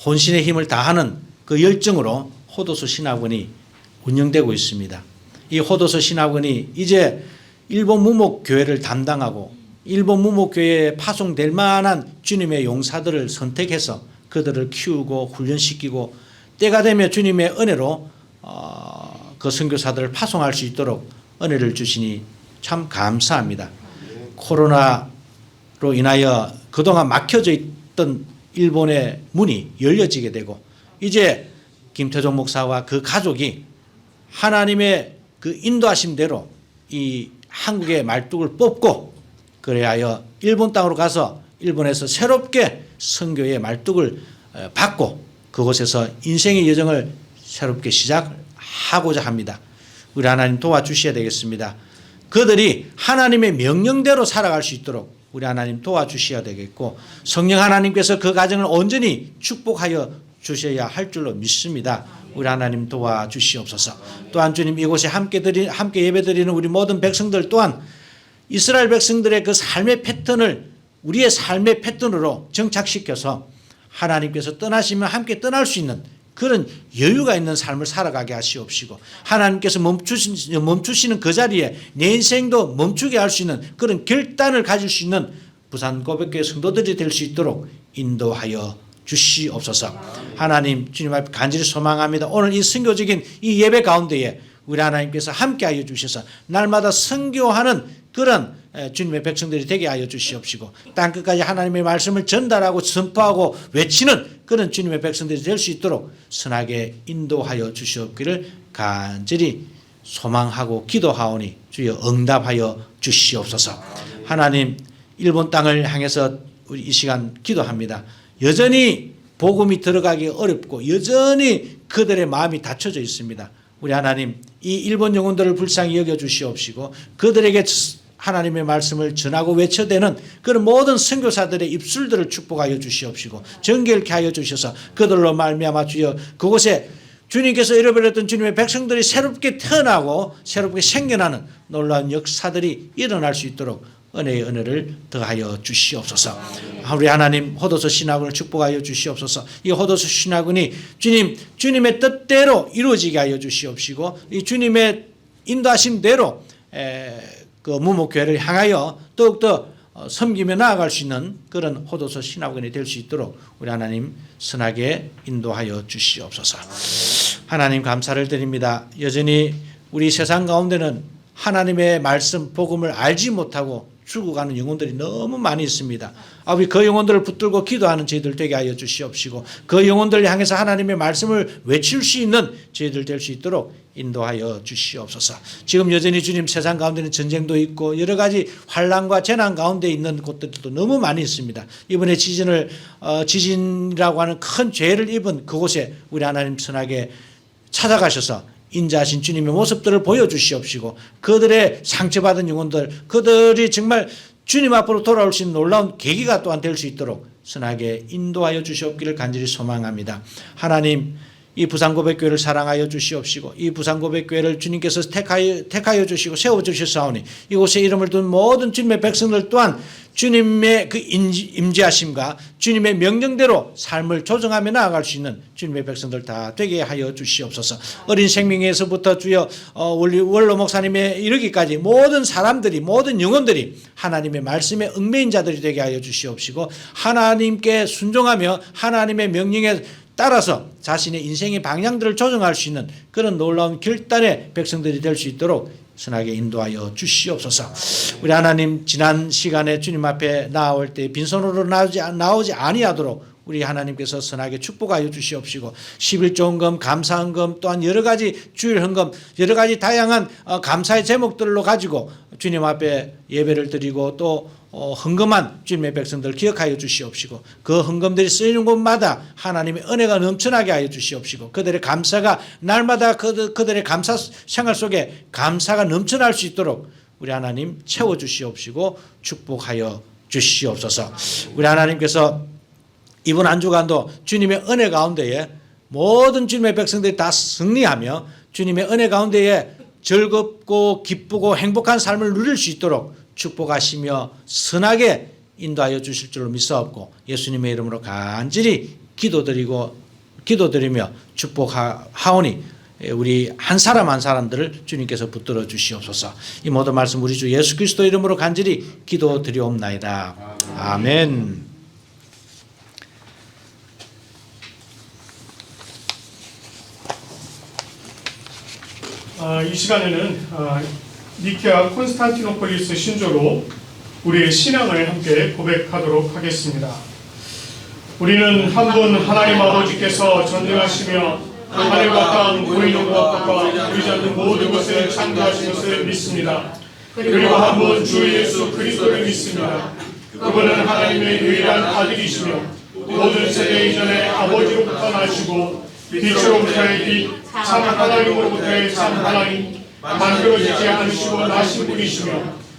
혼신의 힘을 다하는 그 열정으로 호도서 신학원이 운영되고 있습니다. 이 호도서 신학원이 이제 일본 무목교회를 담당하고 일본 무목교회에 파송될 만한 주님의 용사들을 선택해서 그들을 키우고 훈련시키고 때가 되면 주님의 은혜로 그 선교사들을 파송할 수 있도록 은혜를 주시니 참 감사합니다. 코로나로 인하여 그동안 막혀져 있던 일본의 문이 열려지게 되고, 이제 김태종 목사와 그 가족이 하나님의 그 인도하심대로 이 한국의 말뚝을 뽑고, 그래야 일본 땅으로 가서 일본에서 새롭게 선교의 말뚝을 받고 그곳에서 인생의 여정을 새롭게 시작하고자 합니다. 우리 하나님 도와주셔야 되겠습니다. 그들이 하나님의 명령대로 살아갈 수 있도록 우리 하나님 도와주셔야 되겠고, 성령 하나님께서 그 가정을 온전히 축복하여 주셔야 할 줄로 믿습니다. 우리 하나님 도와주시옵소서. 또한 주님 이곳에 함께 예배드리는 우리 모든 백성들 또한 이스라엘 백성들의 그 삶의 패턴을 우리의 삶의 패턴으로 정착시켜서 하나님께서 떠나시면 함께 떠날 수 있는 그런 여유가 있는 삶을 살아가게 하시옵시고, 하나님께서 멈추시는 그 자리에 내 인생도 멈추게 할 수 있는 그런 결단을 가질 수 있는 부산고백교회 성도들이 될 수 있도록 인도하여 주시옵소서. 하나님 주님 앞에 간절히 소망합니다. 오늘 이 선교적인 이 예배 가운데에 우리 하나님께서 함께하여 주셔서 날마다 선교하는 그런 주님의 백성들이 되게 하여 주시옵시고, 땅끝까지 하나님의 말씀을 전달하고 선포하고 외치는 그런 주님의 백성들이 될 수 있도록 선하게 인도하여 주시옵기를 간절히 소망하고 기도하오니 주여 응답하여 주시옵소서. 하나님 일본 땅을 향해서 우리 이 시간 기도합니다. 여전히 복음이 들어가기 어렵고 여전히 그들의 마음이 닫혀져 있습니다. 우리 하나님 이 일본 영혼들을 불쌍히 여겨 주시옵시고 그들에게 하나님의 말씀을 전하고 외쳐대는 그런 모든 선교사들의 입술들을 축복하여 주시옵시고 정결케 하여 주셔서 그들로 말미암아 주여 그곳에 주님께서 잃어버렸던 주님의 백성들이 새롭게 태어나고 새롭게 생겨나는 놀라운 역사들이 일어날 수 있도록 은혜의 은혜를 더하여 주시옵소서. 우리 하나님 호도서 신학원을 축복하여 주시옵소서. 이 호도서 신학원이 주님의 뜻대로 이루어지게 하여 주시옵시고 이 주님의 인도하심대로 그 무목교회를 향하여 더욱더 섬기며 나아갈 수 있는 그런 호도서 신학원이 될 수 있도록 우리 하나님 선하게 인도하여 주시옵소서. 하나님 감사를 드립니다. 여전히 우리 세상 가운데는 하나님의 말씀 복음을 알지 못하고 죽어가는 영혼들이 너무 많이 있습니다. 아버지 그 영혼들을 붙들고 기도하는 저희들 되게 하여 주시옵시고 그 영혼들을 향해서 하나님의 말씀을 외칠 수 있는 저희들 될 수 있도록 인도하여 주시옵소서. 지금 여전히 주님 세상 가운데는 전쟁도 있고 여러 가지 환난과 재난 가운데 있는 곳들도 너무 많이 있습니다. 이번에 지진이라고 하는 큰 죄를 입은 그곳에 우리 하나님 선하게 찾아가셔서 인자하신 주님의 모습들을 보여주시옵시고 그들의 상처받은 영혼들 그들이 정말 주님 앞으로 돌아올 수 있는 놀라운 계기가 또한 될 수 있도록 선하게 인도하여 주시옵기를 간절히 소망합니다. 하나님 이 부산고백교회를 사랑하여 주시옵시고 이 부산고백교회를 주님께서 택하여 주시고 세워주셨사오니 이곳에 이름을 둔 모든 주님의 백성들 또한 주님의 그 임재하심과 주님의 명령대로 삶을 조정하며 나아갈 수 있는 주님의 백성들 다 되게 하여 주시옵소서. 어린 생명에서부터 주여 원로 목사님에 이르기까지 모든 사람들이 모든 영혼들이 하나님의 말씀에 얽매인 자들이 되게 하여 주시옵시고 하나님께 순종하며 하나님의 명령에 따라서 자신의 인생의 방향들을 조정할 수 있는 그런 놀라운 결단의 백성들이 될 수 있도록 선하게 인도하여 주시옵소서. 우리 하나님 지난 시간에 주님 앞에 나올 때 빈손으로 나오지 아니하도록 우리 하나님께서 선하게 축복하여 주시옵시고 11조 헌금, 감사 헌금 또한 여러 가지 주일 헌금 여러 가지 다양한 감사의 제목들로 가지고 주님 앞에 예배를 드리고 또 헌금한 주님의 백성들 기억하여 주시옵시고 그 헌금들이 쓰이는 곳마다 하나님의 은혜가 넘쳐나게 하여 주시옵시고 그들의 감사가 날마다 그들의 감사 생활 속에 감사가 넘쳐날 수 있도록 우리 하나님 채워주시옵시고 축복하여 주시옵소서. 우리 하나님께서 이번 한 주간도 주님의 은혜 가운데에 모든 주님의 백성들이 다 승리하며 주님의 은혜 가운데에 즐겁고 기쁘고 행복한 삶을 누릴 수 있도록 축복하시며 선하게 인도하여 주실 줄로 믿사옵고 예수님의 이름으로 간절히 기도드리며 축복하오니 우리 한 사람 한 사람들을 주님께서 붙들어 주시옵소서. 이 모든 말씀 우리 주 예수 그리스도 이름으로 간절히 기도드리옵나이다. 아멘. 이 시간에는 니케아 콘스탄티노폴리스 신조로 우리의 신앙을 함께 고백하도록 하겠습니다. 우리는 한 분 하나님 아버지께서 전능하시며 하늘과 땅 보이는 것과 보이지 않는 모든 것을 창조하신 것을 믿습니다. 그리고 한 분 주 예수 그리스도를 믿습니다. 그분은 하나님의 유일한 아들이시며 모든 세대 이전에 아버지로부터 나시고 빛으로부터의 빛 참 하나님으로부터의 참 하나님 만들어지지 않으시고 나신 분이시며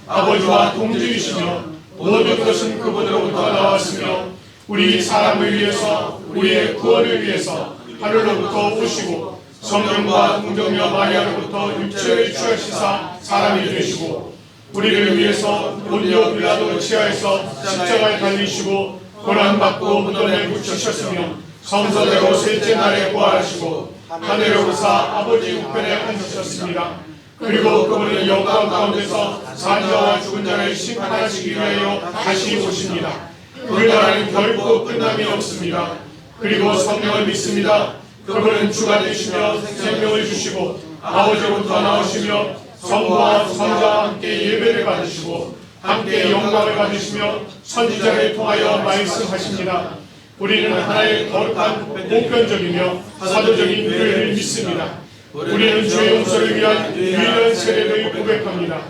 아버지와 동질이시며 모든 것은 그분으로부터 나왔으며 우리 사람을 위해서 우리의 구원을 위해서 하늘로부터 오시고 성령과 동정녀 마리아로부터 육체를 취하시사 사람이 되시고 우리를 위해서 본디오 빌라도 치하에서 십자가에 달리시고 고난받고 무덤에 묻히셨으며 성서대로 셋째 날에 부활하시고 하늘에 오르사 아버지 우편에 앉으셨습니다. 그리고 그분은 영광 가운데서 산 자와 죽은 자를 심판하시기 위하여 다시 오십니다. 그 나라는 결코 끝남이 없습니다. 그리고 성령을 믿습니다. 그분은 주가 되시며 생명을 주시고 아버지로부터 나오시며 성부와 성자와 함께 예배를 받으시고 함께 영광을 받으시며 선지자를 통하여 말씀하십니다. 우리는 하나의 거룩한 보편적이며 사도적인 교회를 믿습니다. 우리는 주의 용서를 위한 유일한 세례를 고백합니다.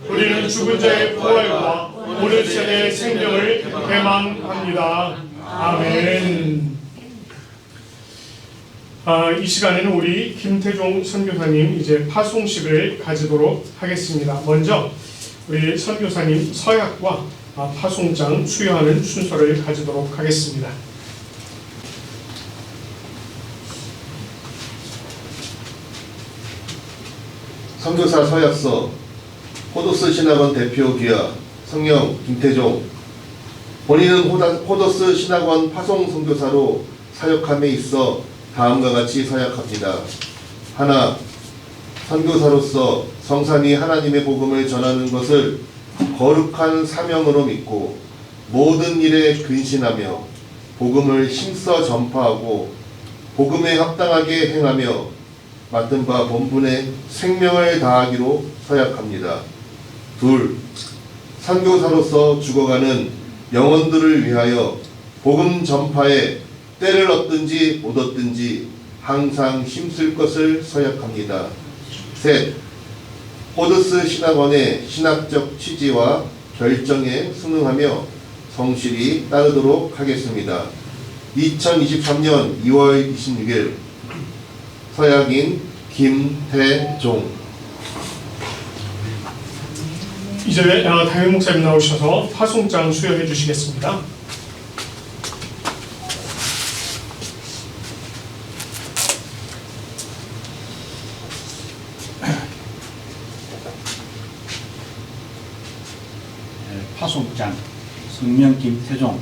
우리는 죽은 자의 부활과 오늘 세대의 생명을 대망합니다. 아멘. 이 시간에는 우리 김태종 선교사님 이제 파송식을 가지도록 하겠습니다. 먼저 우리 선교사님 서약과 파송장 수여하는 순서를 가지도록 하겠습니다. 선교사 서약서 호도스 신학원 대표 귀하 성령 김태종. 본인은 호도스 신학원 파송 선교사로 사역함에 있어 다음과 같이 서약합니다. 하나, 선교사로서 성삼위 하나님의 복음을 전하는 것을 거룩한 사명으로 믿고 모든 일에 근신하며 복음을 힘써 전파하고 복음에 합당하게 행하며 맡은 바 본분에 생명을 다하기로 서약합니다. 둘, 선교사로서 죽어가는 영혼들을 위하여 복음 전파에 때를 얻든지 못 얻든지 항상 힘쓸 것을 서약합니다. 셋, 호도스 신학원의 신학적 취지와 결정에 순응하며 성실히 따르도록 하겠습니다. 2023년 2월 26일 서약인 김태종. 이제 담임 목사님 나오셔서 파송장 수여해 주시겠습니다. 파송장 성명 김태종.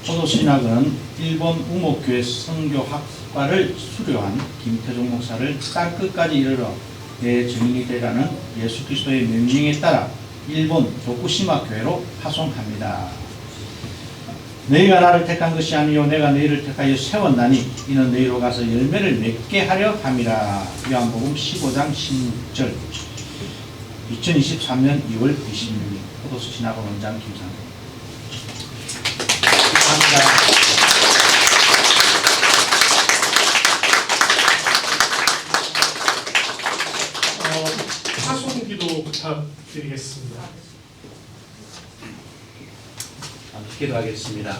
호도신학은 일본 우목교회 선교학과를 수료한 김태종 목사를 땅끝까지 이르러 내 증인이 되라는 예수 그리스도의 명령에 따라 일본 도쿠시마 교회로 파송합니다. 너희가 나를 택한 것이 아니요 내가 너희를 택하여 세웠나니 이는 너희로 가서 열매를 맺게 하려 함이라. 요한복음 15장 16절. 2023년 2월 26일 호도스 신학원 원장 김상국. 감사합니다. 파송기도 부탁드리겠습니다. 기도하겠습니다.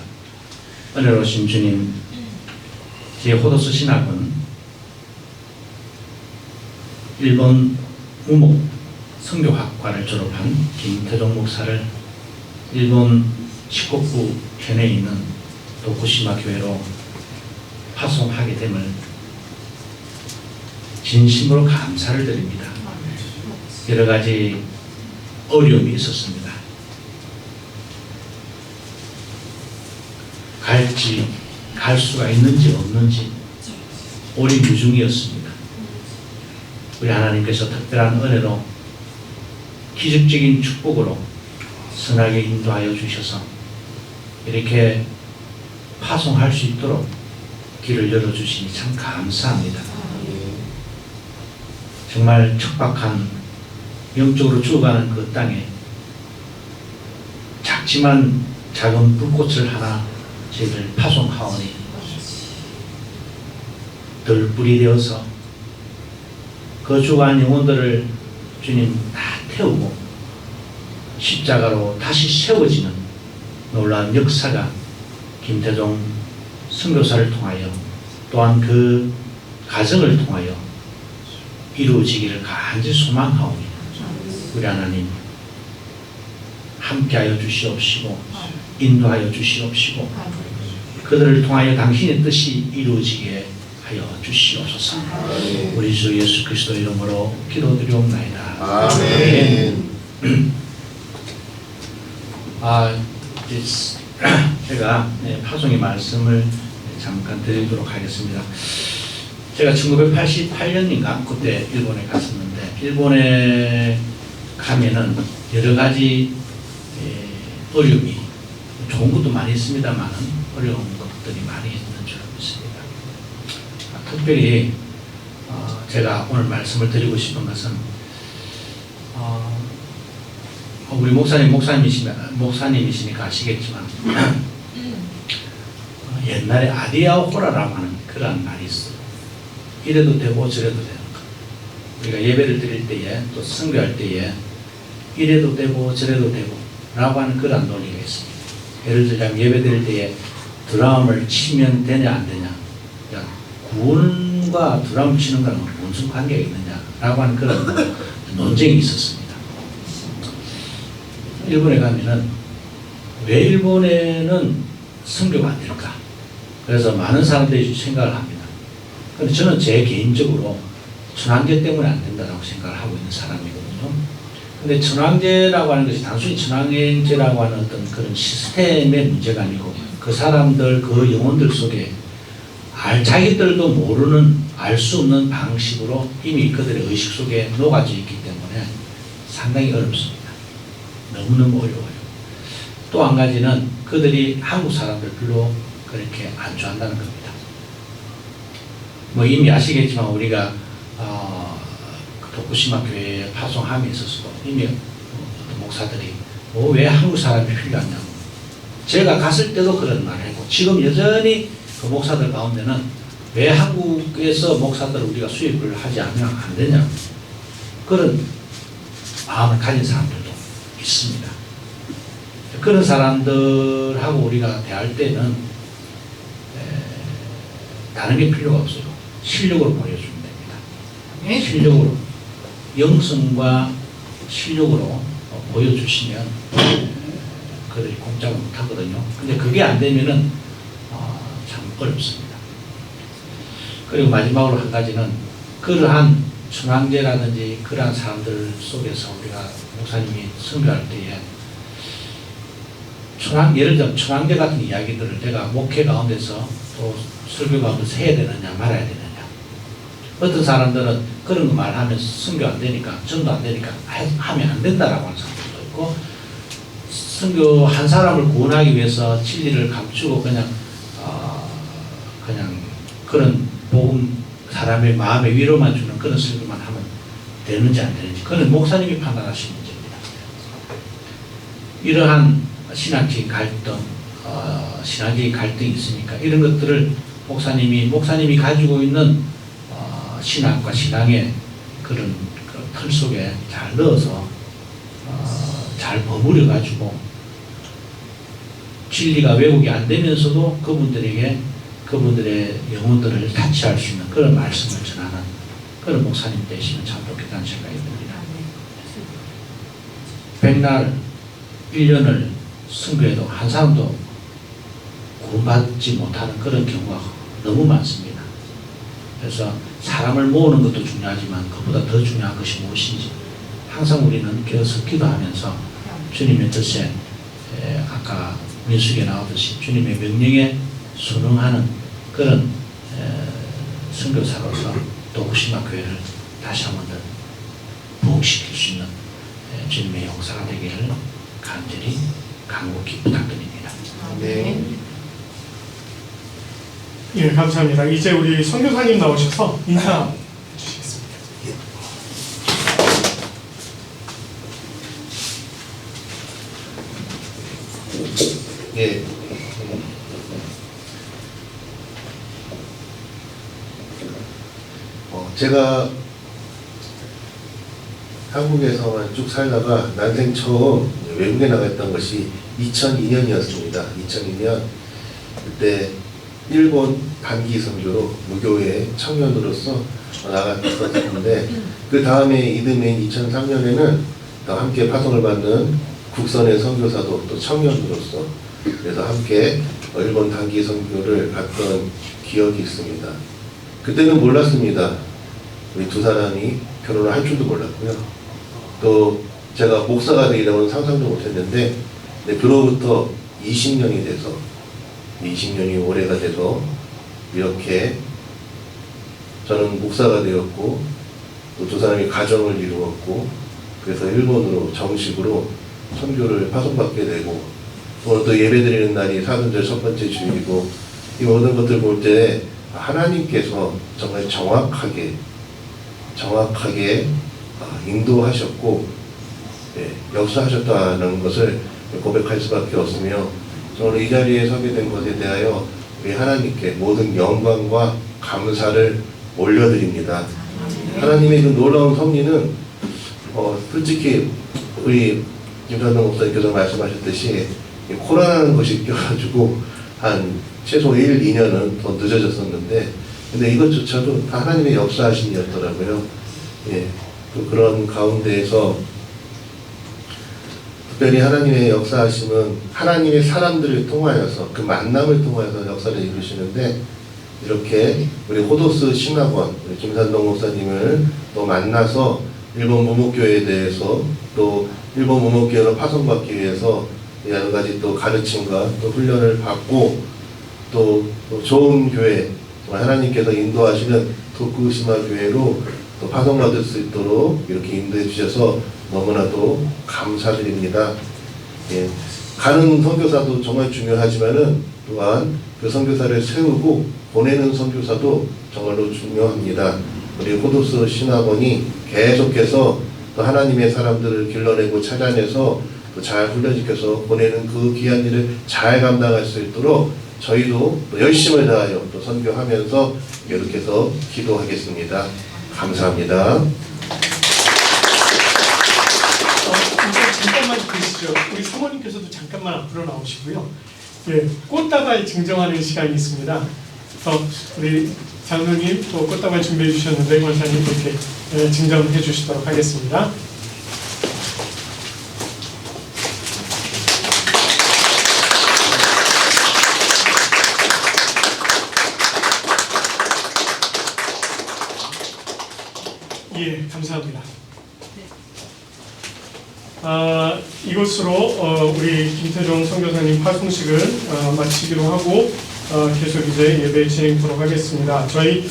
은혜로우신 주님, 제 호도스 신학은 일본 우목 선교학과를 졸업한 김태종 목사를 일본 시코쿠 현에 있는 도쿠시마 교회로 파송하게 됨을 진심으로 감사를 드립니다. 여러 가지 어려움이 있었습니다. 갈 수가 있는지 없는지 오리무중이었습니다. 우리 하나님께서 특별한 은혜로 기적적인 축복으로 선하게 인도하여 주셔서 이렇게 파송할 수 있도록 길을 열어주시니 참 감사합니다. 정말 척박한 영적으로 죽어가는 그 땅에 작지만 작은 불꽃을 하나 저희들 파송하오니 덜불이 되어서 그 죽어간 영혼들을 주님 다 태우고 십자가로 다시 세워지는 놀라운 역사가 김태종 선교사를 통하여 또한 그 가정을 통하여 이루어지기를 간절히 소망하오니 우리 하나님 함께하여 주시옵시고 인도하여 주시옵시고 그들을 통하여 당신의 뜻이 이루어지게 하여 주시옵소서. 우리 주 예수 그리스도 이름으로 기도드리옵나이다. 아멘. 제가 파송의 말씀을 잠깐 드리도록 하겠습니다. 제가 1988년인가 그때 일본에 갔었는데 일본에 가면은 여러 가지 어려움이 좋은 것도 많이 있습니다만 어려운 것들이 많이 있는 줄 믿습니다. 특별히 제가 오늘 말씀을 드리고 싶은 것은 우리 목사님이시니까 아시겠지만 옛날에 아디아오호라라고 하는 그런 말이 있어요. 이래도 되고 저래도 되는 것. 우리가 예배를 드릴 때에 또 선교할 때에 이래도 되고 저래도 되고 라고 하는 그런 논리가 있습니다. 예를 들자면 예배 드릴 때에 드럼을 치면 되냐 안 되냐 구원과 드럼 치는 거는 무슨 관계가 있느냐라고 하는 그런 논쟁이 있었습니다. 일본에 가면은 왜 일본에는 선교가 안 될까? 그래서 많은 사람들이 생각을 합니다. 근데 저는 제 개인적으로 천황제 때문에 안 된다고 생각을 하고 있는 사람이거든요. 근데 천황제라고 하는 것이 단순히 천황제라고 하는 어떤 그런 시스템의 문제가 아니고 그 사람들, 그 영혼들 속에 자기들도 모르는, 알 수 없는 방식으로 이미 그들의 의식 속에 녹아져 있기 때문에 상당히 어렵습니다. 너무너무 어려워요. 또 한 가지는 그들이 한국 사람들 별로 그렇게 안 좋아한다는 겁니다. 뭐 이미 아시겠지만 우리가 도쿠시마 교회에 파송함에 있어서도 이미 목사들이 왜 한국 사람이 필요하냐고. 제가 갔을 때도 그런 말을 했고 지금 여전히 그 목사들 가운데는 왜 한국에서 목사들을 우리가 수입을 하지 않으면 안 되냐 그런 마음을 가진 사람들도 있습니다. 그런 사람들하고 우리가 대할 때는 다른 게 필요가 없어요. 실력으로 보여주면 됩니다. 실력으로, 영성과 실력으로 보여주시면 그들이 공작을 못하거든요. 근데 그게 안 되면은 참 어렵습니다. 그리고 마지막으로 한 가지는 그러한 천황제라든지 그러한 사람들 속에서 우리가 목사님이 선교할 때에 예를 들면 천황제 같은 이야기들을 내가 목회 가운데서 또 설교 가운데서 해야 되느냐 말아야 되느냐. 어떤 사람들은 그런 거 말하면 선교 안 되니까 전도 안 되니까 하면 안 된다라고 하는 사람들도 있고 선교 한 사람을 구원하기 위해서 진리를 감추고 그냥 그런 복음 사람의 마음의 위로만 주는 그런 설교만 하면 되는지 안 되는지 그건 목사님이 판단하시는 문제입니다. 이러한 신학적인 갈등, 신학적인 갈등이 있으니까 이런 것들을 목사님이 가지고 있는 신학과 신앙의 그런 틀 속에 잘 넣어서 잘 버무려 가지고 진리가 왜곡이 안 되면서도 그분들의 영혼들을 타치할 수 있는 그런 말씀을 전하는 그런 목사님 되시면 참 좋겠다는 생각이 듭니다. 백날 1년을 선교해도 한 사람도 구원받지 못하는 그런 경우가 너무 많습니다. 그래서 사람을 모으는 것도 중요하지만 그보다 더 중요한 것이 무엇인지 항상 우리는 계속 기도하면서 주님의 뜻에 아까 민수기에 나오듯이 주님의 명령에 순응하는 그런 선교사로서 도쿠시마 교회를 다시 한 번 더 부흥시킬 수 있는 주님의 역사가 되기를 간절히 간곡히 부탁드립니다. 네. 예, 감사합니다. 이제 우리 선교사님 나오셔서 인사 주시겠습니다. 예. 제가 한국에서만 쭉 살다가 난생 처음 외국에 나갔던 것이 2002년이었습니다. 2002년 그때 일본 단기 선교로 무교회 청년으로서 나갔었는데 그 다음에 이듬해인 2003년에는 또 함께 파송을 받는 국선의 선교사도 또 청년으로서 그래서 함께 일본 단기 선교를 갔던 기억이 있습니다. 그때는 몰랐습니다. 우리 두 사람이 결혼을 할 줄도 몰랐고요. 또 제가 목사가 되리라고는 상상도 못했는데 그로부터 20년이 돼서 20년이 오래가 돼서 이렇게 저는 목사가 되었고 또 두 사람이 가정을 이루었고 그래서 일본으로 정식으로 선교를 파송받게 되고 오늘 또 예배드리는 날이 사순절 첫 번째 주일이고 이 모든 것들 볼 때 하나님께서 정말 정확하게 인도하셨고 역사하셨다는 것을 고백할 수밖에 없으며 저는 이 자리에 서게 된 것에 대하여 우리 하나님께 모든 영광과 감사를 올려드립니다. 하나님의 그 놀라운 섭리는 솔직히 우리 김찬동 목사님께서 말씀하셨듯이 코로나라는 것이 껴가지고 한 최소 1, 2년은 더 늦어졌었는데 근데 이것조차도 다 하나님의 역사하심이었더라고요. 예, 또 그런 가운데에서 특별히 하나님의 역사하심은 하나님의 사람들을 통하여서 그 만남을 통하여서 역사를 이루시는데, 이렇게 우리 호도스 신학원 우리 김산동 목사님을 또 만나서 일본 무목교회에 대해서, 또 일본 무목교회로 파송받기 위해서 여러 가지 또 가르침과 또 훈련을 받고, 또 좋은 교회, 하나님께서 인도하시는 도쿠시마 교회로 또 파송받을 수 있도록 이렇게 인도해 주셔서 너무나도 감사드립니다. 예, 가는 선교사도 정말 중요하지만은 또한 그 선교사를 세우고 보내는 선교사도 정말로 중요합니다. 우리 호도스 신학원이 계속해서 또 하나님의 사람들을 길러내고 찾아내서 또 잘 훈련시켜서 보내는 그 귀한 일을 잘 감당할 수 있도록 저희도 또 열심을 다하여 또 선교하면서 이렇게 해서 기도하겠습니다. 감사합니다. 잠깐만 계시죠. 우리 사모님께서도 잠깐만 앞으로 나오시고요. 예, 꽃다발 증정하는 시간이 있습니다. 우리 장로님 또 꽃다발 준비해 주셨는데 권사님 이렇게 증정해 주시도록 하겠습니다. 예, 감사합니다. 이것으로 우리 김태종 선교사님 파송식을 마치기로 하고 계속 이제 예배 진행하도록 하겠습니다. 저희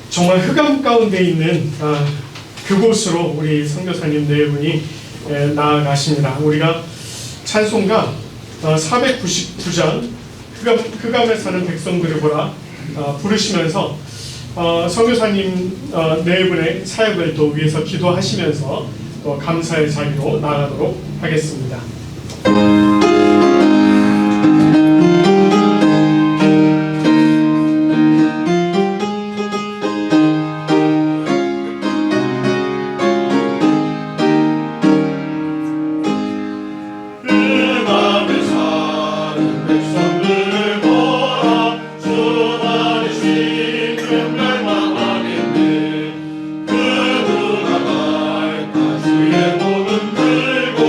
정말 흑암 가운데 있는 그곳으로 우리 선교사님 네 분이 나아가십니다. 우리가 찬송가 499장 흑암에 사는 백성들을 보라 부르시면서 선교사님 네 분의 사역을 또 위해서 기도하시면서 또 감사의 자리로 나아가도록 하겠습니다. 주의 모든 들고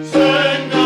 생각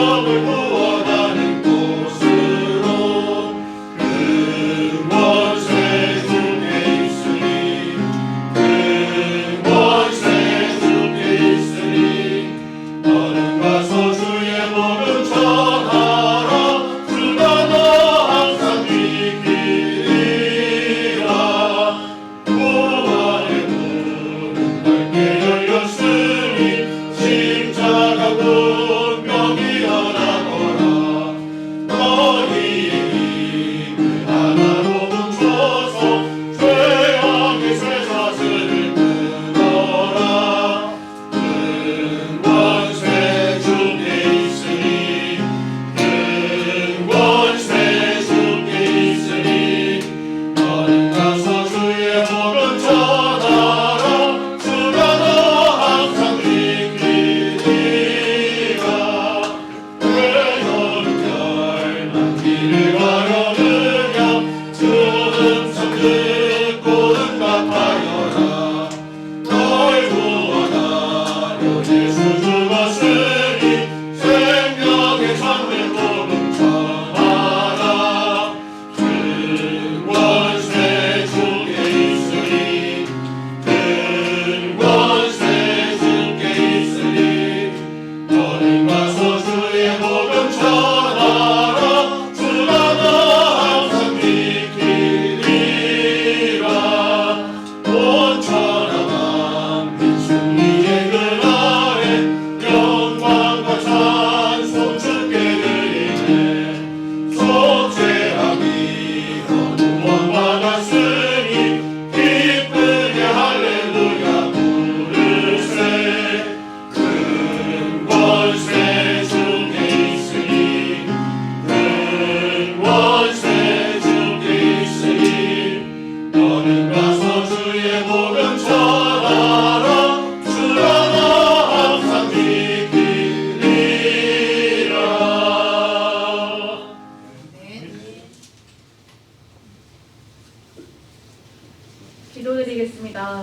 기도드리겠습니다.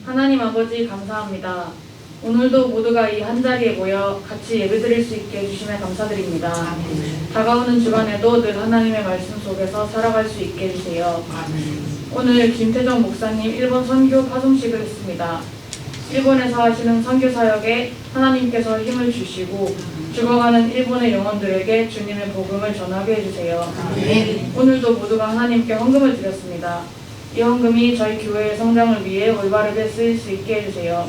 하나님 아버지 감사합니다. 오늘도 모두가 이 한자리에 모여 같이 예배드릴 수 있게 해주심에 감사드립니다. 다가오는 주간에도 늘 하나님의 말씀 속에서 살아갈 수 있게 해주세요. 오늘 김태정 목사님 일본 선교 파송식을 했습니다. 일본에서 하시는 선교 사역에 하나님께서 힘을 주시고 죽어가는 일본의 영혼들에게 주님의 복음을 전하게 해주세요. 오늘도 모두가 하나님께 헌금을 드렸습니다. 이 헌금이 저희 교회의 성장을 위해 올바르게 쓰일 수 있게 해주세요.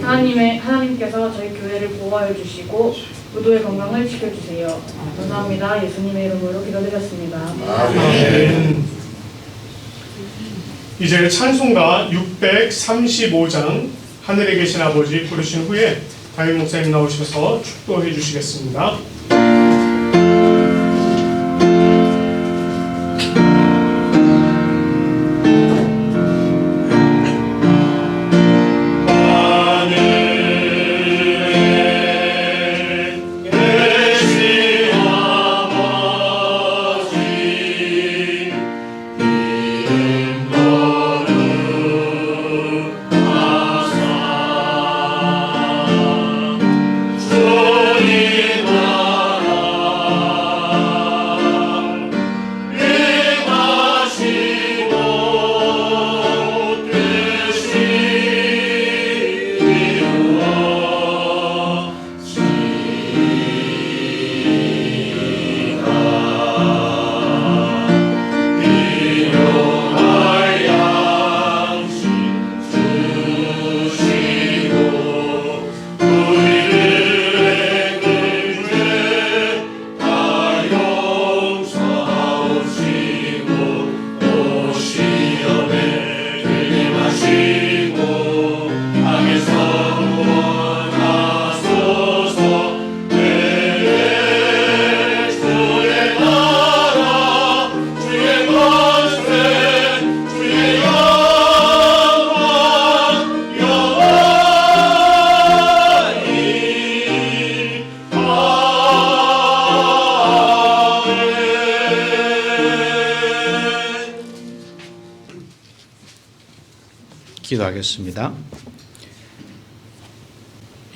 하나님께서 저희 교회를 보호하여 주시고 무도의 건강을 지켜주세요. 감사합니다. 예수님의 이름으로 기도드렸습니다. 아멘. 이제 찬송가 635장 하늘에 계신 아버지 부르신 후에 담임 목사님 나오셔서 축도해 주시겠습니다. 기도하겠습니다.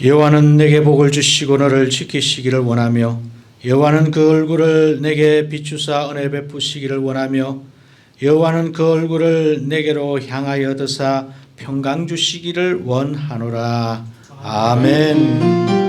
여호와는 내게 복을 주시고 너를 지키시기를 원하며 여호와는 그 얼굴을 내게 비추사 은혜 베푸시기를 원하며 여호와는 그 얼굴을 내게로 향하여 드사 평강 주시기를 원하노라. 아멘.